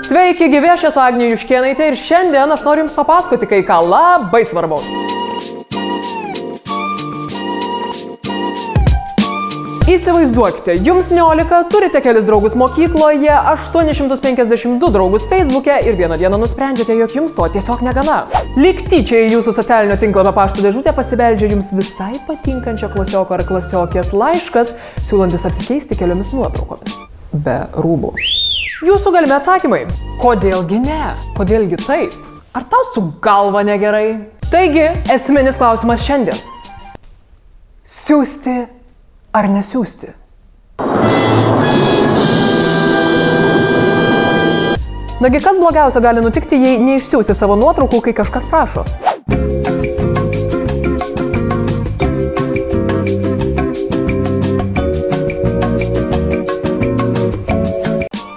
Sveiki, gyvi, aš esu Agnė Juškėnaitė ir šiandien aš noriu jums papasakoti kai ką labai svarbaus. Įsivaizduokite, jums 19, turite kelis draugus mokykloje, 852 draugus Facebook'e ir vieną dieną nusprendžiate, jog jums to tiesiog negana. Lyg tyčia į jūsų socialinio tinklapio pašto dėžutę pasibeldžia jums visai patinkančio klasioko ar klasiokės laiškas, siūlantis apsikeisti keliomis nuotraukomis. Be rūbų. Jūsų galimi atsakymai. Kodėlgi ne? Kodėlgi taip? Ar tau su galva negerai? Taigi, esminis klausimas šiandien. Siųsti ar nesiųsti? Nagi, kas blogiausia gali nutikti, jei neišsiųsi savo nuotraukų, kai kažkas prašo?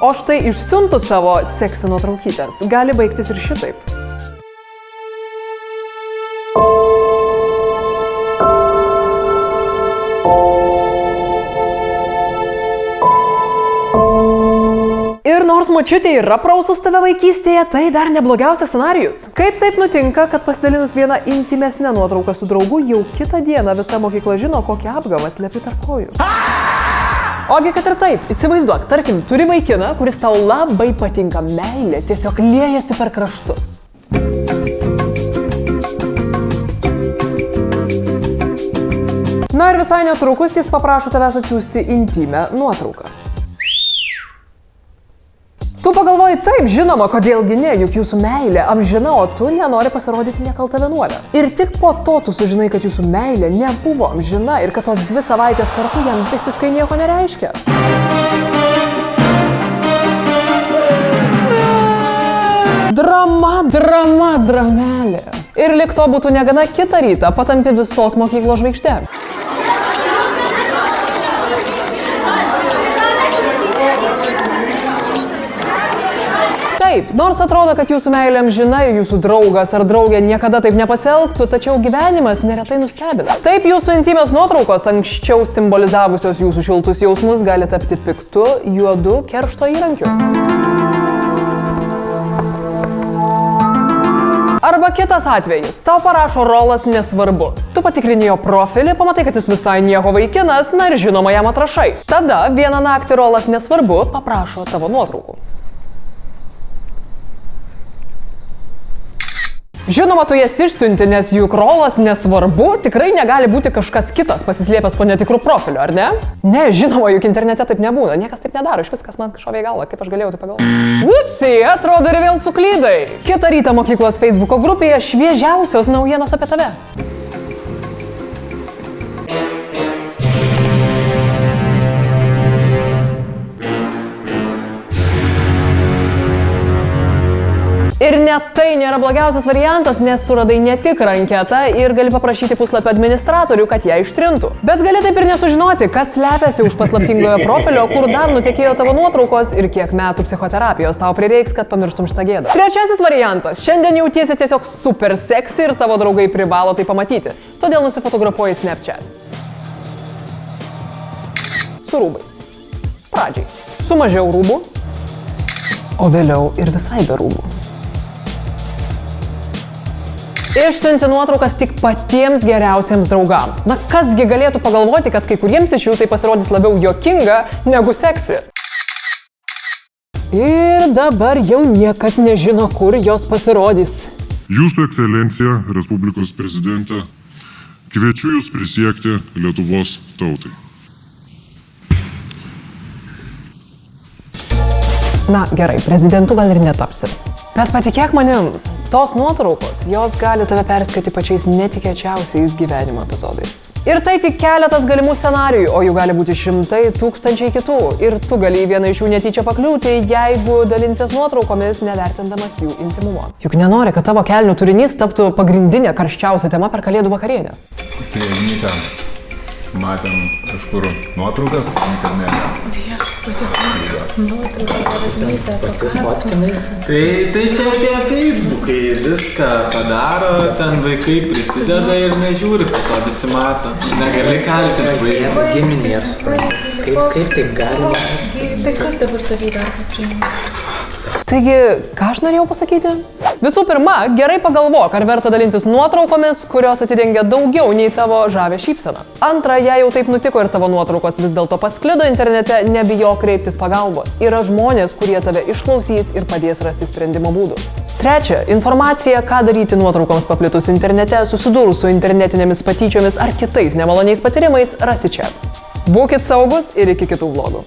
O štai išsiuntus savo seksy nuotraukytės gali baigtis ir šitaip. Ir nors močiutė yra prausus tave vaikystėje, tai dar neblogiausias scenarijus. Kaip taip nutinka, kad pasidalinus vieną intimesnę nuotrauką su draugu, jau kitą dieną visa mokykla žino, kokią apgavą slepi tarp kojų? Ogi, kad ir taip, įsivaizduok, tarkim, turi vaikiną, kuris tau labai patinka, meilė tiesiog liejasi per kraštus. Na ir visai netrukus jis paprašo tavęs atsiųsti intymę nuotrauką. Tu pagalvoji, taip, žinoma, kodėlgi ne, juk jūsų meilė amžina, o tu nenori pasirodyti nekalta vienuolė. Ir tik po to tu sužinai, kad jūsų meilė nebuvo amžina ir kad tos 2 savaitės kartu jam visiškai nieko nereiškia. Dramelė. Ir lyg to būtų negana, kitą rytą patampi visos mokyklos žvaigždė. Taip, nors atrodo, kad jūsų meilė amžina ir jūsų draugas ar draugė niekada taip nepasielgtų, tačiau gyvenimas neretai nustebina. Taip, jūsų intymios nuotraukos, anksčiau simbolizavusios jūsų šiltus jausmus, gali tapti piktu, juodu keršto įrankiu. Arba kitas atvejis, tau parašo rolas nesvarbu. Tu patikrini jo profilį, pamatai, kad jis visai nieko vaikinas, na ir žinoma jam atrašai. Tada vieną naktį rolas nesvarbu paprašo tavo nuotraukų. Žinoma, tu jas išsiunti, nes juk rolas nesvarbu, tikrai negali būti kažkas kitas pasislėpęs po netikrų profilių, ar ne? Ne, žinoma, juk internete taip nebūna, niekas taip nedaro, iš viskas man šovė į galvą, kaip aš galėjau tai pagalvoti. Upsi, atrodo ir vėl suklydai. Kitą rytą mokyklos Facebooko grupėje šviežiausios naujienos apie tave. Ir net tai nėra blogiausias variantas, nes tu radai netikrą anketą ir gali paprašyti puslapio administratorių, kad ją ištrintų. Bet gali taip ir nesužinoti, kas slepiasi už paslaptingojo profilio, kur dar nutekėjo tavo nuotraukos ir kiek metų psichoterapijos tau prireiks, kad pamirštum šitą gėdą. Trečiasis variantas. Šiandien jautiesi tiesiog super seksy ir tavo draugai privalo tai pamatyti. Todėl nusifotografuoji Snapchat. Su rūbais. Pradžiai. Su mažiau rūbų, o vėliau ir visai be rūbų. Išsiunti nuotraukas tik patiems geriausiems draugams. Na, kasgi galėtų pagalvoti, kad kai kuriems iš jų tai pasirodys labiau juokinga negu seksi. Ir dabar jau niekas nežino, kur jos pasirodys. Jūsų ekscelencija, Respublikos prezidentė, kviečiu jūs prisiekti Lietuvos tautai. Na, gerai, prezidentu gal ir netapsi. Bet patikėk manim, tos nuotraukos, jos gali tave perskėti pačiais netikėčiausiais gyvenimo epizodais. Ir tai tik keletas galimų scenarijų, o jų gali būti šimtai, tūkstančiai kitų. Ir tu gali į vieną iš jų netyčia pakliūti, jeigu dalinsies nuotraukomis, nevertindamas jų intimumo. Juk nenori, kad tavo kelnių turinys taptų pagrindinė karščiausia tema per kalėdų vakarienę. Tai Anyta, matėm kažkur nuotraukas, internete. Tai čia tie Facebookai viską padaro, ten vaikai prisideda ir nežiūri, kad to visi mato. Negali kaltinti vaikų. Giminė, ar suprantu. Kaip taip galima? Tai kas dabar tavį darbą priima? Taigi, ką aš norėjau pasakyti? Visų pirma, gerai pagalvok, ar verta dalintis nuotraukomis, kurios atidengia daugiau nei tavo žavę šypseną. Antra, jei jau taip nutiko ir tavo nuotraukos vis dėlto pasklido internete, nebijok kreiptis pagalbos. Yra žmonės, kurie tave išklausys ir padės rasti sprendimo būdų. Trečia, informacija, ką daryti nuotraukoms paplitus internete, susidūrus su internetinėmis patyčiomis ar kitais nemaloniais patyrimais, rasi čia. Būkit saugus ir iki kitų vlogų.